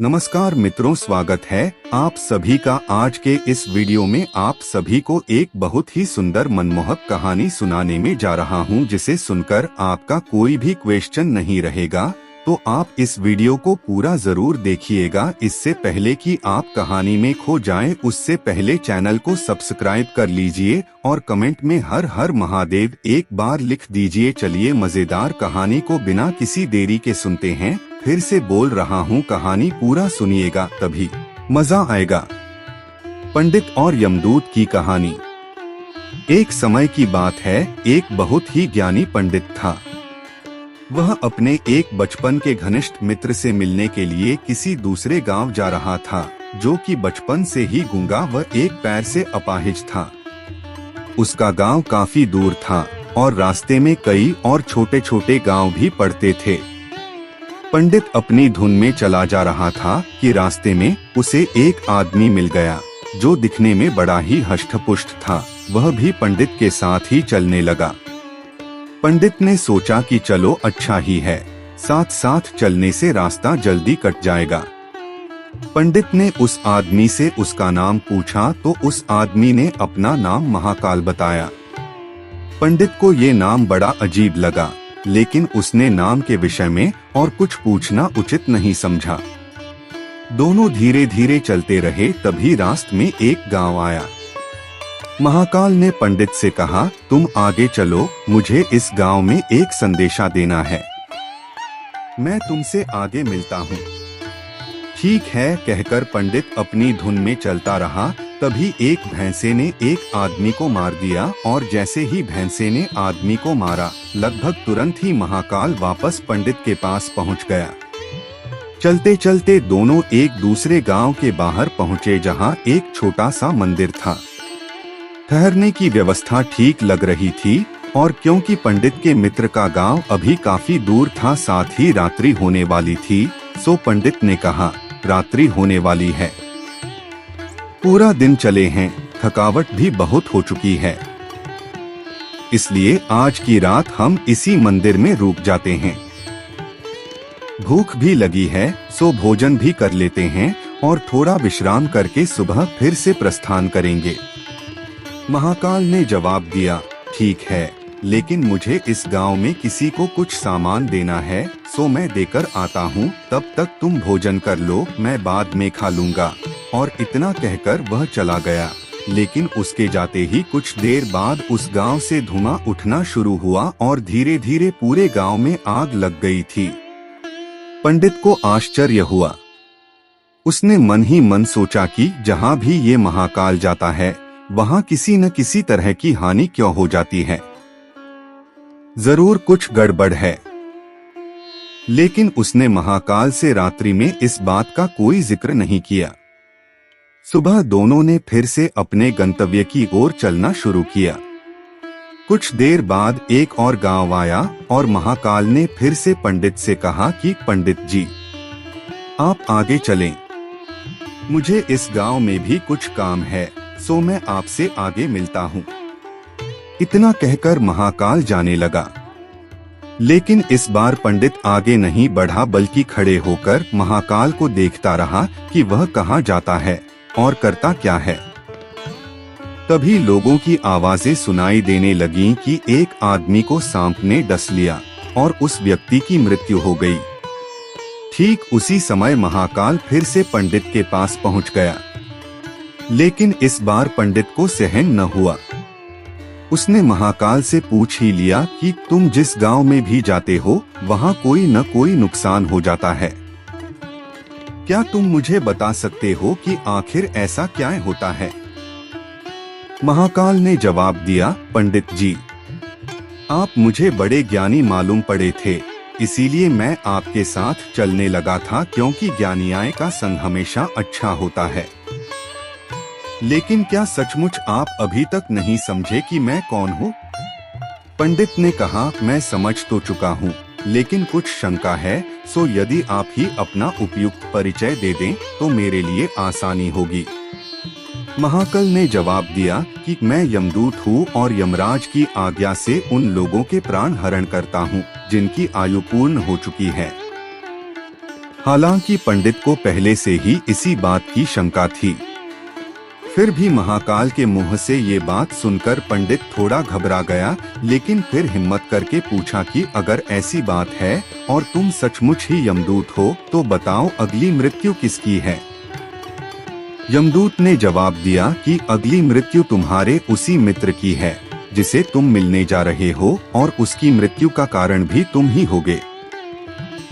नमस्कार मित्रों, स्वागत है आप सभी का आज के इस वीडियो में। आप सभी को एक बहुत ही सुंदर मनमोहक कहानी सुनाने में जा रहा हूं, जिसे सुनकर आपका कोई भी क्वेश्चन नहीं रहेगा। तो आप इस वीडियो को पूरा जरूर देखिएगा। इससे पहले कि आप कहानी में खो जाएं, उससे पहले चैनल को सब्सक्राइब कर लीजिए और कमेंट में हर हर महादेव एक बार लिख दीजिए। चलिए मजेदार कहानी को बिना किसी देरी के सुनते हैं। फिर से बोल रहा हूँ, कहानी पूरा सुनिएगा तभी मजा आएगा। पंडित और यमदूत की कहानी। एक समय की बात है, एक बहुत ही ज्ञानी पंडित था। वह अपने एक बचपन के घनिष्ठ मित्र से मिलने के लिए किसी दूसरे गांव जा रहा था, जो कि बचपन से ही गूंगा व एक पैर से अपाहिज था। उसका गांव काफी दूर था और रास्ते में कई और छोटे छोटे गांव भी पड़ते थे। पंडित अपनी धुन में चला जा रहा था कि रास्ते में उसे एक आदमी मिल गया, जो दिखने में बड़ा ही हष्टपुष्ट था। वह भी पंडित के साथ ही चलने लगा। पंडित ने सोचा कि चलो अच्छा ही है, साथ साथ चलने से रास्ता जल्दी कट जाएगा। पंडित ने उस आदमी से उसका नाम पूछा तो उस आदमी ने अपना नाम महाकाल बताया। पंडित को ये नाम बड़ा अजीब लगा, लेकिन उसने नाम के विषय में और कुछ पूछना उचित नहीं समझा। दोनों धीरे धीरे चलते रहे। तभी रास्ते में एक गांव आया। महाकाल ने पंडित से कहा, तुम आगे चलो, मुझे इस गांव में एक संदेशा देना है। मैं तुमसे आगे मिलता हूँ। ठीक है कहकर पंडित अपनी धुन में चलता रहा। तभी एक भैंसे ने एक आदमी को मार दिया और जैसे ही भैंसे ने आदमी को मारा, लगभग तुरंत ही महाकाल वापस पंडित के पास पहुंच गया। चलते चलते दोनों एक दूसरे गांव के बाहर पहुंचे, जहां एक छोटा सा मंदिर था। ठहरने की व्यवस्था ठीक लग रही थी और क्योंकि पंडित के मित्र का गांव अभी काफी दूर था, साथ ही रात्रि होने वाली थी, सो पंडित ने कहा, रात्रि होने वाली है, पूरा दिन चले हैं, थकावट भी बहुत हो चुकी है, इसलिए आज की रात हम इसी मंदिर में रुक जाते हैं। भूख भी लगी है, सो भोजन भी कर लेते हैं और थोड़ा विश्राम करके सुबह फिर से प्रस्थान करेंगे। महाकाल ने जवाब दिया, ठीक है, लेकिन मुझे इस गांव में किसी को कुछ सामान देना है, सो मैं देकर आता हूँ। तब तक तुम भोजन कर लो, मैं बाद में खा लूंगा। और इतना कहकर वह चला गया। लेकिन उसके जाते ही कुछ देर बाद उस गांव से धुआं उठना शुरू हुआ और धीरे धीरे पूरे गांव में आग लग गई थी। पंडित को आश्चर्य हुआ। उसने मन ही मन सोचा कि जहां भी ये महाकाल जाता है, वहां किसी न किसी तरह की हानि क्यों हो जाती है, जरूर कुछ गड़बड़ है। लेकिन उसने महाकाल से रात्रि में इस बात का कोई जिक्र नहीं किया। सुबह दोनों ने फिर से अपने गंतव्य की ओर चलना शुरू किया। कुछ देर बाद एक और गांव आया और महाकाल ने फिर से पंडित से कहा कि पंडित जी, आप आगे चलें, मुझे इस गांव में भी कुछ काम है, सो मैं आपसे आगे मिलता हूँ। इतना कहकर महाकाल जाने लगा। लेकिन इस बार पंडित आगे नहीं बढ़ा, बल्कि खड़े होकर महाकाल को देखता रहा कि वह कहाँ जाता है और करता क्या है। तभी लोगों की आवाजें सुनाई देने लगीं कि एक आदमी को सांप ने डस लिया और उस व्यक्ति की मृत्यु हो गई। ठीक उसी समय महाकाल फिर से पंडित के पास पहुंच गया। लेकिन इस बार पंडित को सहन न हुआ। उसने महाकाल से पूछ ही लिया कि तुम जिस गांव में भी जाते हो, वहां कोई न कोई नुकसान हो जाता है। क्या तुम मुझे बता सकते हो कि आखिर ऐसा क्या होता है? महाकाल ने जवाब दिया, पंडित जी, आप मुझे बड़े ज्ञानी मालूम पड़े थे, इसीलिए मैं आपके साथ चलने लगा था, क्योंकि ज्ञानियां का संग हमेशा अच्छा होता है। लेकिन क्या सचमुच आप अभी तक नहीं समझे कि मैं कौन हूँ? पंडित ने कहा, मैं समझ तो चुका हूँ, लेकिन कुछ शंका है, सो यदि आप ही अपना उपयुक्त परिचय दे दें तो मेरे लिए आसानी होगी। महाकाल ने जवाब दिया कि मैं यमदूत हूँ और यमराज की आज्ञा से उन लोगों के प्राण हरण करता हूँ जिनकी आयु पूर्ण हो चुकी है। हालांकि पंडित को पहले से ही इसी बात की शंका थी। फिर भी महाकाल के मुंह से ये बात सुनकर पंडित थोड़ा घबरा गया, लेकिन फिर हिम्मत करके पूछा कि अगर ऐसी बात है और तुम सचमुच ही यमदूत हो तो बताओ अगली मृत्यु किसकी है। यमदूत ने जवाब दिया कि अगली मृत्यु तुम्हारे उसी मित्र की है जिसे तुम मिलने जा रहे हो, और उसकी मृत्यु का कारण भी तुम ही होगे।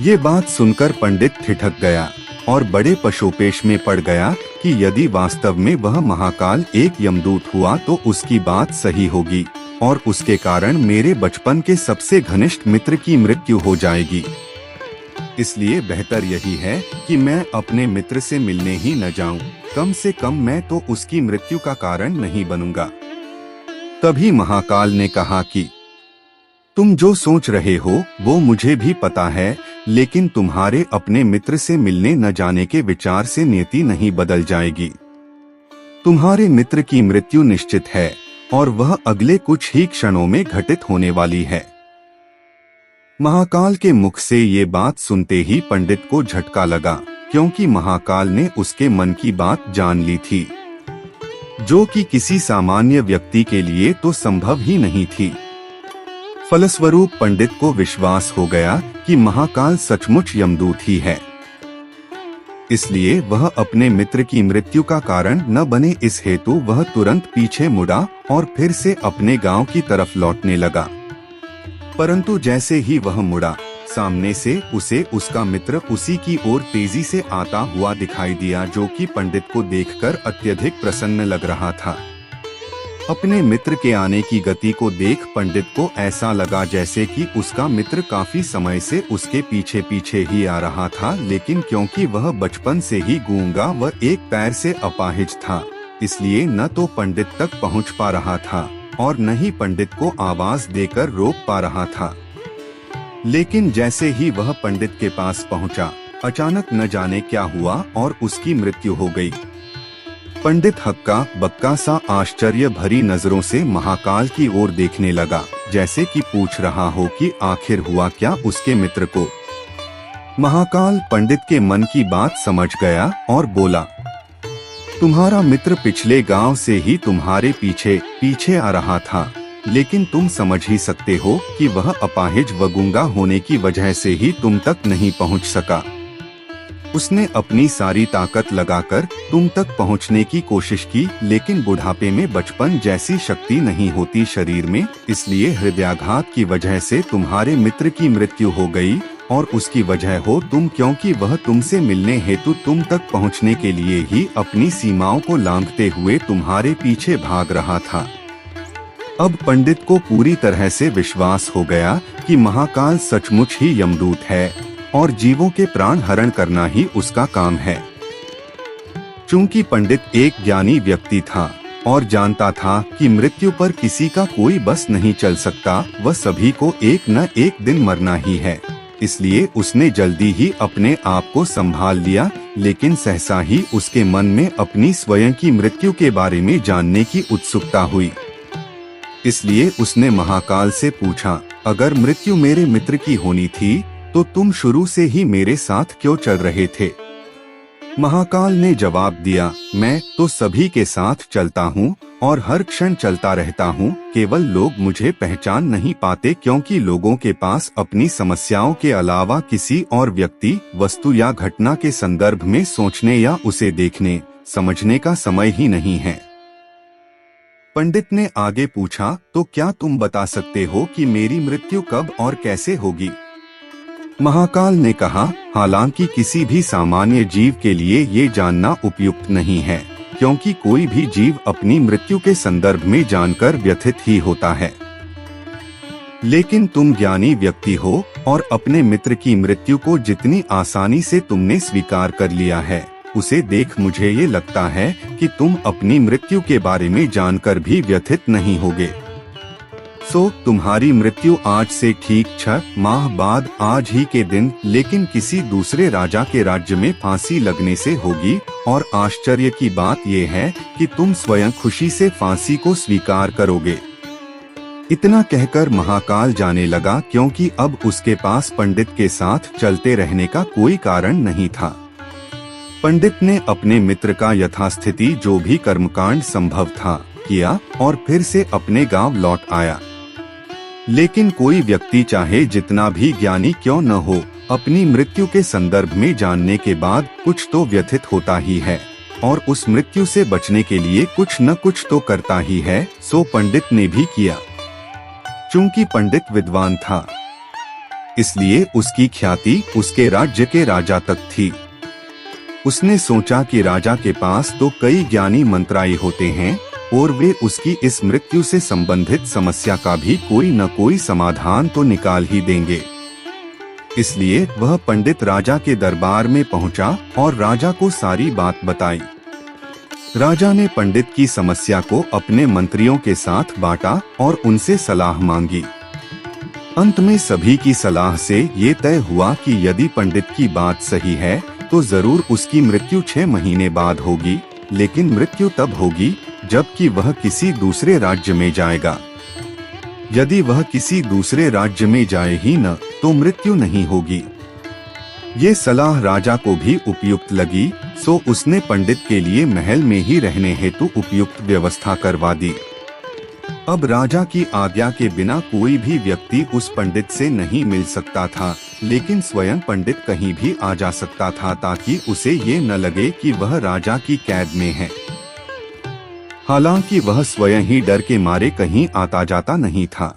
ये बात सुनकर पंडित ठिठक गया और बड़े पशोपेश में पड़ गया कि यदि वास्तव में वह महाकाल एक यमदूत हुआ तो उसकी बात सही होगी और उसके कारण मेरे बचपन के सबसे घनिष्ठ मित्र की मृत्यु हो जाएगी। इसलिए बेहतर यही है कि मैं अपने मित्र से मिलने ही न जाऊं, कम से कम मैं तो उसकी मृत्यु का कारण नहीं बनूंगा। तभी महाकाल ने कहा कि तुम जो सोच रहे हो वो मुझे भी पता है, लेकिन तुम्हारे अपने मित्र से मिलने न जाने के विचार से नियति नहीं बदल जाएगी। तुम्हारे मित्र की मृत्यु निश्चित है और वह अगले कुछ ही क्षणों में घटित होने वाली है। महाकाल के मुख से ये बात सुनते ही पंडित को झटका लगा, क्योंकि महाकाल ने उसके मन की बात जान ली थी, जो कि किसी सामान्य व्यक्ति के लिए तो संभव ही नहीं थी। फलस्वरूप पंडित को विश्वास हो गया कि महाकाल सचमुच यमदूत ही है। इसलिए वह अपने मित्र की मृत्यु का कारण न बने, इस हेतु वह तुरंत पीछे मुड़ा और फिर से अपने गांव की तरफ लौटने लगा। परंतु जैसे ही वह मुड़ा, सामने से उसे उसका मित्र उसी की ओर तेजी से आता हुआ दिखाई दिया, जो कि पंडित को देखकर अत्यधिक प्रसन्न लग रहा था। अपने मित्र के आने की गति को देख पंडित को ऐसा लगा जैसे कि उसका मित्र काफी समय से उसके पीछे पीछे ही आ रहा था, लेकिन क्योंकि वह बचपन से ही गूंगा व एक पैर से अपाहिज था, इसलिए न तो पंडित तक पहुंच पा रहा था और न ही पंडित को आवाज देकर रोक पा रहा था। लेकिन जैसे ही वह पंडित के पास पहुंचा, अचानक न जाने क्या हुआ और उसकी मृत्यु हो गई। पंडित हक्का बक्का सा आश्चर्य भरी नजरों से महाकाल की ओर देखने लगा, जैसे कि पूछ रहा हो कि आखिर हुआ क्या उसके मित्र को। महाकाल पंडित के मन की बात समझ गया और बोला, तुम्हारा मित्र पिछले गांव से ही तुम्हारे पीछे पीछे आ रहा था, लेकिन तुम समझ ही सकते हो कि वह अपाहिज व गूंगा होने की वजह से ही तुम तक नहीं पहुंच सका। उसने अपनी सारी ताकत लगाकर तुम तक पहुंचने की कोशिश की, लेकिन बुढ़ापे में बचपन जैसी शक्ति नहीं होती शरीर में, इसलिए हृदयाघात की वजह से तुम्हारे मित्र की मृत्यु हो गई और उसकी वजह हो तुम, क्योंकि वह तुमसे मिलने हेतु तुम तक पहुंचने के लिए ही अपनी सीमाओं को लांघते हुए तुम्हारे पीछे भाग रहा था। अब पंडित को पूरी तरह से विश्वास हो गया कि महाकाल सचमुच ही यमदूत है और जीवों के प्राण हरण करना ही उसका काम है। चूंकि पंडित एक ज्ञानी व्यक्ति था और जानता था कि मृत्यु पर किसी का कोई बस नहीं चल सकता, वह सभी को एक न एक दिन मरना ही है, इसलिए उसने जल्दी ही अपने आप को संभाल लिया। लेकिन सहसा ही उसके मन में अपनी स्वयं की मृत्यु के बारे में जानने की उत्सुकता हुई। इसलिए उसने महाकाल से पूछा, अगर मृत्यु मेरे मित्र की होनी थी तो तुम शुरू से ही मेरे साथ क्यों चल रहे थे? महाकाल ने जवाब दिया, मैं तो सभी के साथ चलता हूँ और हर क्षण चलता रहता हूँ, केवल लोग मुझे पहचान नहीं पाते, क्योंकि लोगों के पास अपनी समस्याओं के अलावा किसी और व्यक्ति, वस्तु या घटना के संदर्भ में सोचने या उसे देखने समझने का समय ही नहीं है। पंडित ने आगे पूछा, तो क्या तुम बता सकते हो कि मेरी मृत्यु कब और कैसे होगी? महाकाल ने कहा, हालांकि किसी भी सामान्य जीव के लिए ये जानना उपयुक्त नहीं है, क्योंकि कोई भी जीव अपनी मृत्यु के संदर्भ में जानकर व्यथित ही होता है। लेकिन तुम ज्ञानी व्यक्ति हो और अपने मित्र की मृत्यु को जितनी आसानी से तुमने स्वीकार कर लिया है, उसे देख मुझे ये लगता है कि तुम अपनी मृत्यु के बारे में जानकर भी व्यथित नहीं होगे। तुम्हारी मृत्यु आज से ठीक 6 माह बाद आज ही के दिन, लेकिन किसी दूसरे राजा के राज्य में फांसी लगने से होगी, और आश्चर्य की बात यह है कि तुम स्वयं खुशी से फांसी को स्वीकार करोगे। इतना कहकर महाकाल जाने लगा, क्योंकि अब उसके पास पंडित के साथ चलते रहने का कोई कारण नहीं था। पंडित ने अपने मित्र का यथास्थिति जो भी कर्मकांड संभव था किया और फिर से अपने गांव लौट आया। लेकिन कोई व्यक्ति चाहे जितना भी ज्ञानी क्यों न हो, अपनी मृत्यु के संदर्भ में जानने के बाद कुछ तो व्यथित होता ही है और उस मृत्यु से बचने के लिए कुछ न कुछ तो करता ही है। सो पंडित ने भी किया। चूंकि पंडित विद्वान था, इसलिए उसकी ख्याति उसके राज्य के राजा तक थी। उसने सोचा कि राजा के पास तो कई ज्ञानी मंत्राई होते हैं और वे उसकी इस मृत्यु से संबंधित समस्या का भी कोई न कोई समाधान तो निकाल ही देंगे। इसलिए वह पंडित राजा के दरबार में पहुंचा और राजा को सारी बात बताई। राजा ने पंडित की समस्या को अपने मंत्रियों के साथ बांटा और उनसे सलाह मांगी। अंत में सभी की सलाह से ये तय हुआ कि यदि पंडित की बात सही है तो जरूर उसकी मृत्यु 6 महीने बाद होगी, लेकिन मृत्यु तब होगी जबकि वह किसी दूसरे राज्य में जाएगा। यदि वह किसी दूसरे राज्य में जाए ही न तो मृत्यु नहीं होगी। ये सलाह राजा को भी उपयुक्त लगी, सो उसने पंडित के लिए महल में ही रहने हेतु उपयुक्त व्यवस्था करवा दी। अब राजा की आज्ञा के बिना कोई भी व्यक्ति उस पंडित से नहीं मिल सकता था, लेकिन स्वयं पंडित कहीं भी आ जा सकता था ताकि उसे ये न लगे कि वह राजा की कैद में है। हालांकि वह स्वयं ही डर के मारे कहीं आता जाता नहीं था।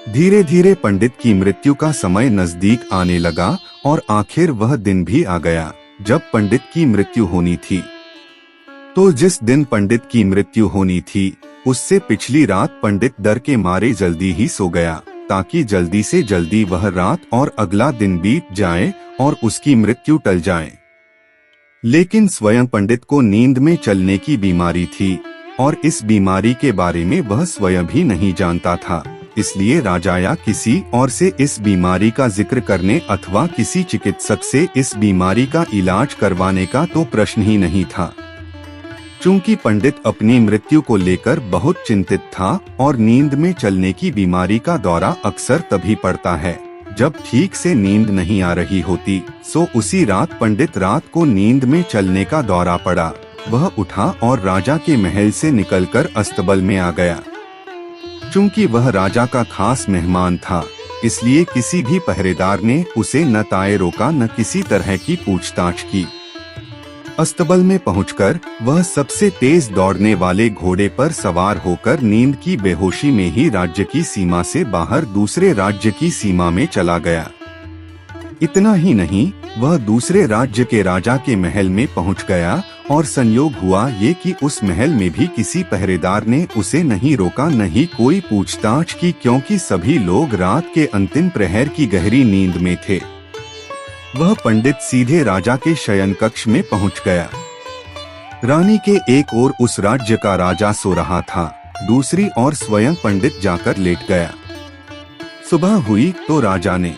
धीरे धीरे पंडित की मृत्यु का समय नजदीक आने लगा और आखिर वह दिन भी आ गया जब पंडित की मृत्यु होनी थी। तो जिस दिन पंडित की मृत्यु होनी थी उससे पिछली रात पंडित डर के मारे जल्दी ही सो गया, ताकि जल्दी से जल्दी वह रात और अगला दिन बीत जाए और उसकी मृत्यु टल जाए। लेकिन स्वयं पंडित को नींद में चलने की बीमारी थी और इस बीमारी के बारे में वह स्वयं भी नहीं जानता था। इसलिए राजा या किसी और से इस बीमारी का जिक्र करने अथवा किसी चिकित्सक से इस बीमारी का इलाज करवाने का तो प्रश्न ही नहीं था। चूंकि पंडित अपनी मृत्यु को लेकर बहुत चिंतित था और नींद में चलने की बीमारी का दौरा अक्सर तभी पड़ता है जब ठीक से नींद नहीं आ रही होती। सो उसी रात पंडित रात को नींद में चलने का दौरा पड़ा। वह उठा और राजा के महल से निकलकर अस्तबल में आ गया। चूंकि वह राजा का खास मेहमान था, इसलिए किसी भी पहरेदार ने उसे न ताए रोका न किसी तरह की पूछताछ की। अस्तबल में पहुंचकर वह सबसे तेज दौड़ने वाले घोड़े पर सवार होकर नींद की बेहोशी में ही राज्य की सीमा से बाहर दूसरे राज्य की सीमा में चला गया। इतना ही नहीं, वह दूसरे राज्य के राजा के महल में पहुंच गया और संयोग हुआ ये कि उस महल में भी किसी पहरेदार ने उसे नहीं रोका, नहीं कोई पूछताछ की, क्योंकि सभी लोग रात के अंतिम प्रहर की गहरी नींद में थे। वह पंडित सीधे राजा के शयन कक्ष में पहुंच गया। रानी के एक ओर उस राज्य का राजा सो रहा था, दूसरी ओर स्वयं पंडित जाकर लेट गया। सुबह हुई तो राजा ने